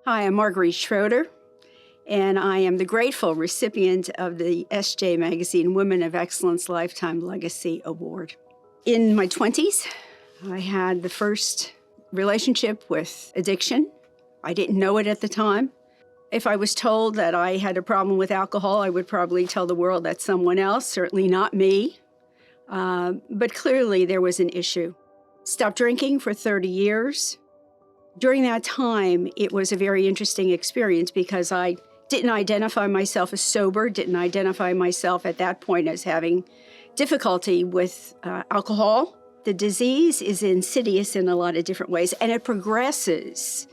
Hi, I'm Marguerite Schroeder, and I am the grateful recipient of the SJ Magazine Women of Excellence Lifetime Legacy Award. In my 20s, I had the first relationship with addiction. I didn't know it at the time. If I was told that I had a problem with alcohol, I would probably tell the world that's someone else, certainly not me. But clearly there was an issue. Stopped drinking for 30 years. During that time, it was a very interesting experience because I didn't identify myself as sober, didn't identify myself at that point as having difficulty with alcohol. The disease is insidious in a lot of different ways, and it progresses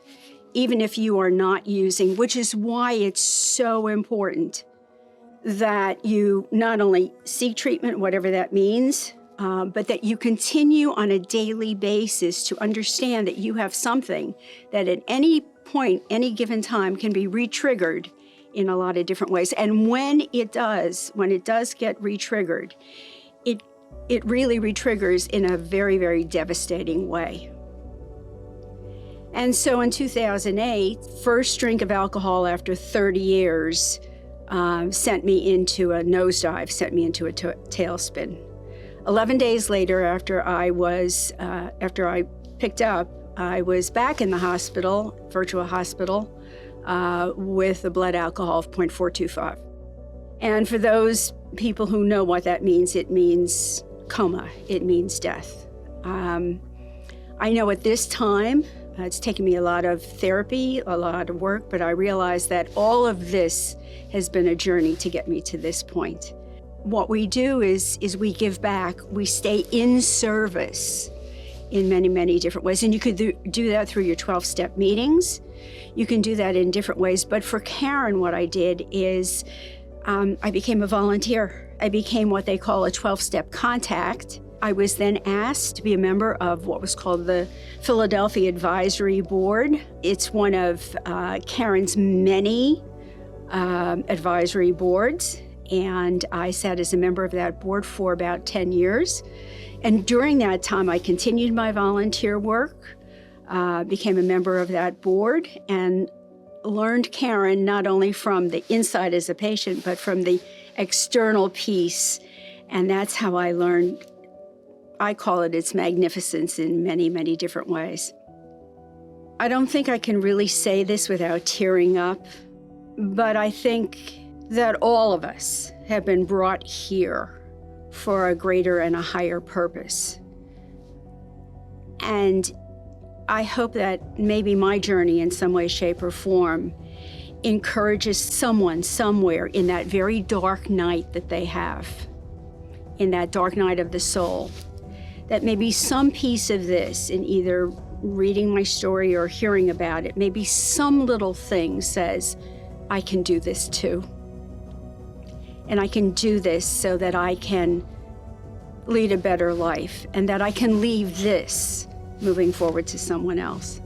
even if you are not using, which is why it's so important that you not only seek treatment, whatever that means, but that you continue on a daily basis to understand that you have something that at any point, any given time, can be re-triggered in a lot of different ways. And when it does get re-triggered, it really re-triggers in a very, very devastating way. And so in 2008, first drink of alcohol after 30 years sent me into a nosedive, sent me into a tailspin. 11 days later, after I picked up, I was back in the hospital, virtual hospital, with a blood alcohol of 0.425. And for those people who know what that means, it means coma, it means death. I know at this time, it's taken me a lot of therapy, a lot of work, but I realize that all of this has been a journey to get me to this point. What we do is we give back, we stay in service in many, many different ways. And you could do that through your 12-step meetings. You can do that in different ways. But for Karen, what I did is I became a volunteer. I became what they call a 12-step contact. I was then asked to be a member of what was called the Philadelphia Advisory Board. It's one of Karen's many advisory boards. And I sat as a member of that board for about 10 years. And during that time, I continued my volunteer work, became a member of that board, and learned Karen not only from the inside as a patient, but from the external piece. And that's how I learned, I call it its magnificence in many, many different ways. I don't think I can really say this without tearing up, but I think that all of us have been brought here for a greater and a higher purpose. And I hope that maybe my journey in some way, shape, or form encourages someone somewhere in that very dark night that they have, in that dark night of the soul, that maybe some piece of this, in either reading my story or hearing about it, maybe some little thing says, I can do this too. And I can do this so that I can lead a better life and that I can leave this moving forward to someone else.